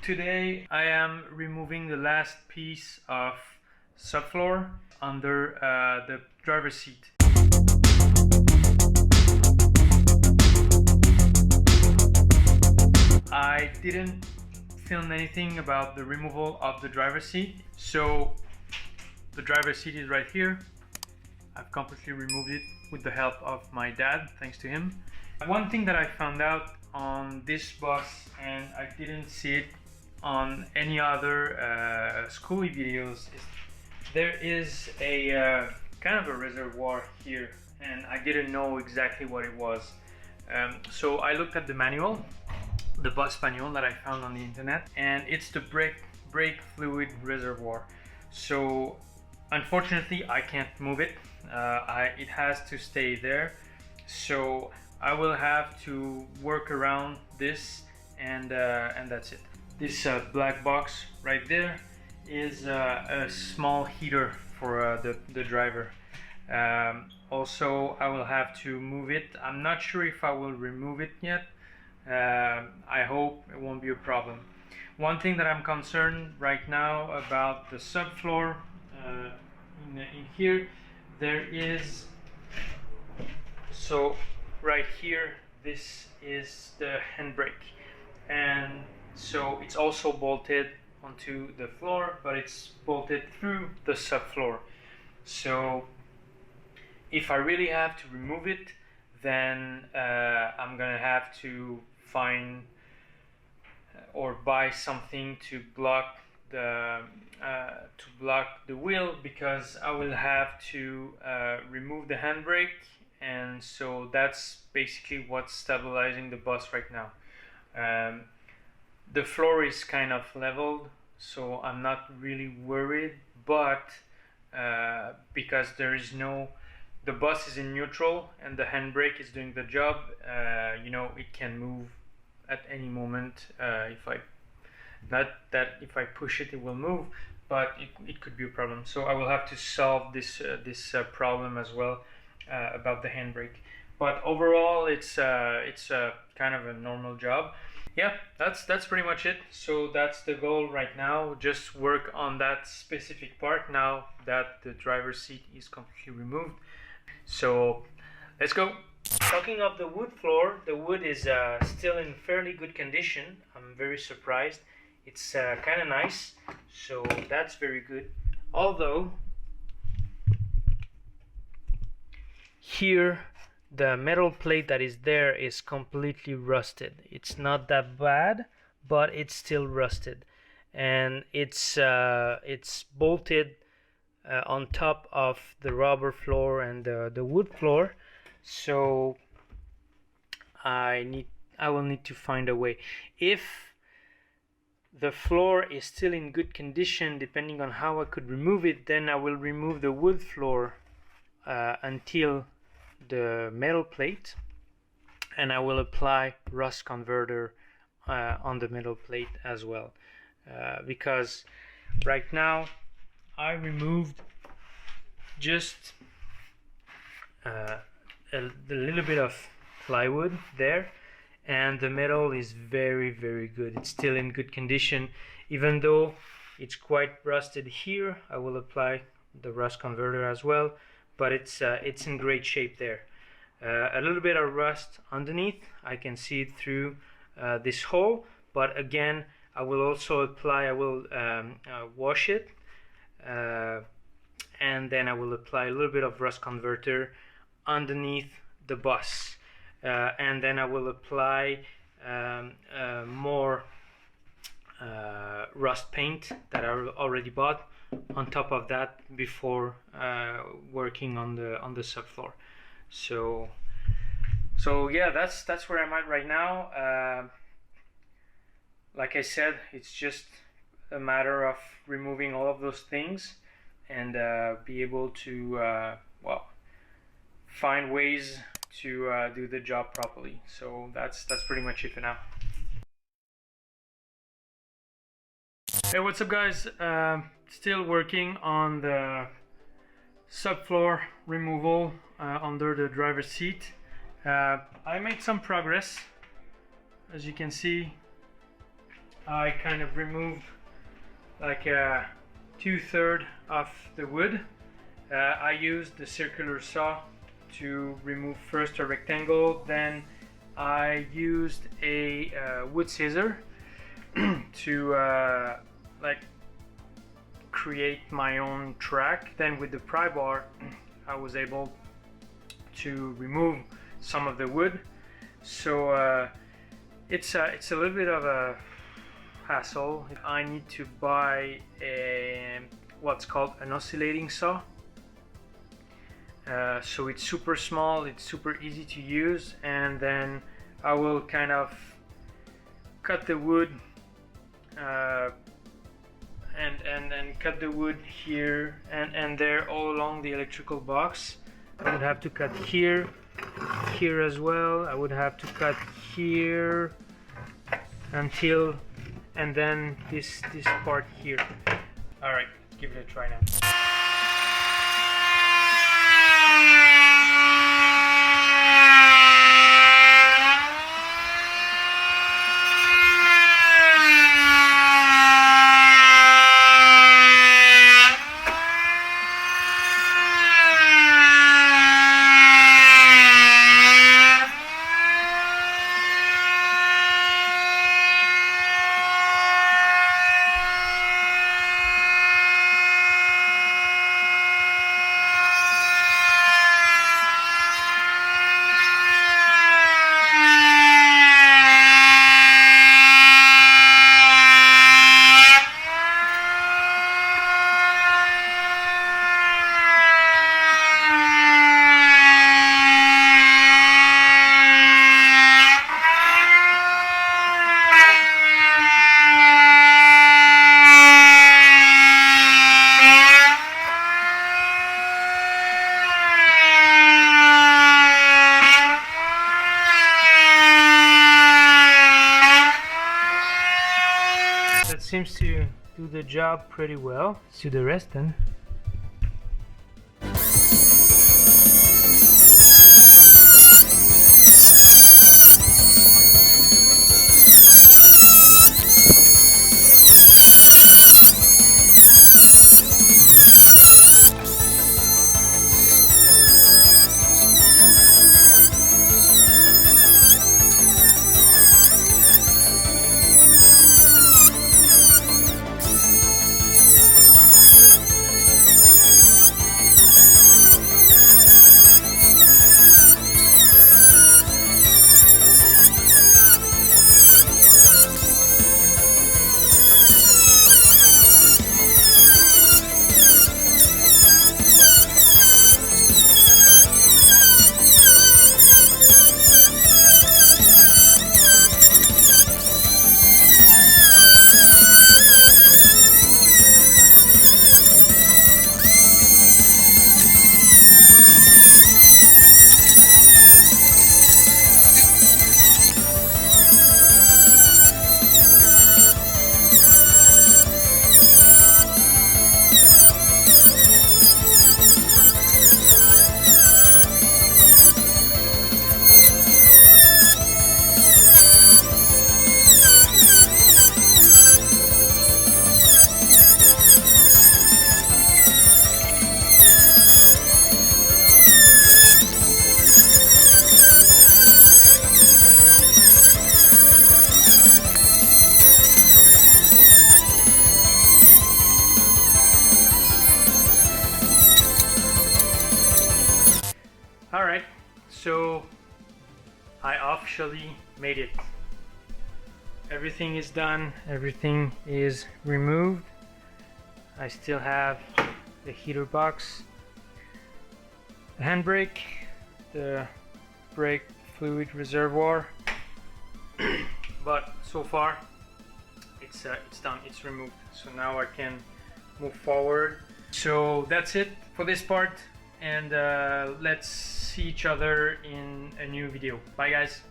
Today I am removing the last piece of subfloor under the driver's seat. I didn't film anything about the removal of the driver's seat, so the driver's seat is right here. I've completely removed it with the help of my dad, thanks to him. One thing that I found out on this bus, and I didn't see it on any other Skoolie videos, is there is a kind of a reservoir here, and I didn't know exactly what it was. So I looked at the manual, the bus manual that I found on the internet, and it's the brake fluid reservoir. So unfortunately I can't move it. It has to stay there, so I will have to work around this, and that's it. This black box right there is a small heater for the driver. Also, I will have to move it. I'm not sure if I will remove it yet. I hope it won't be a problem. One thing that I'm concerned right now about the subfloor, in here, there is, so right here, this is the handbrake, and so it's also bolted onto the floor, but it's bolted through the subfloor. So if I really have to remove it, then I'm gonna have to find or buy something to block the wheel, because I will have to remove the handbrake, and so that's basically what's stabilizing the bus right now. The floor is kind of leveled, so I'm not really worried, but because there is the bus is in neutral and the handbrake is doing the job, you know, it can move at any moment. If I push it, it will move, but it could be a problem. So I will have to solve this problem as well about the handbrake. But overall, it's kind of a normal job. Yeah, that's pretty much it. So that's the goal right now. Just work on that specific part now that the driver's seat is completely removed. So let's go. Talking of the wood floor, the wood is still in fairly good condition. I'm very surprised. It's kind of nice, so that's very good. Although here the metal plate that is there is completely rusted. It's not that bad, but it's still rusted, and it's bolted on top of the rubber floor and the wood floor. So I will need to find a way. If the floor is still in good condition, depending on how I could remove it, then I will remove the wood floor until the metal plate, and I will apply rust converter on the metal plate as well, because right now I removed just a little bit of plywood there, and the metal is very good. It's still in good condition, even though it's quite rusted here. I will apply the rust converter as well, but it's in great shape there. A little bit of rust underneath, I can see it through this hole, but again I will also apply, I will wash it, and then I will apply a little bit of rust converter underneath the bus, and then I will apply more rust paint that I already bought on top of that before working on the subfloor. So yeah, that's where I'm at right now. Like I said, it's just a matter of removing all of those things and be able to find ways to do the job properly. So that's pretty much it for now. Hey, what's up guys? Still working on the subfloor removal under the driver's seat. I made some progress. As you can see, I kind of removed like 2/3 of the wood. I used the circular saw to remove first a rectangle, then I used a wood scissor to like create my own track. Then with the pry bar I was able to remove some of the wood. So it's a little bit of a hassle. I need to buy what's called an oscillating saw. So it's super small, it's super easy to use, and then I will kind of cut the wood and cut the wood here and there all along the electrical box. I would have to cut here as well. I would have to cut here until, and then this part here. All right, give it a try now. Seems to do the job pretty well. Let's do the rest then. Alright, so I officially made it. Everything is done, everything is removed. I still have the heater box, the handbrake, the brake fluid reservoir, but so far it's done, it's removed. So now I can move forward. So that's it for this part, and let's see each other in a new video. Bye guys.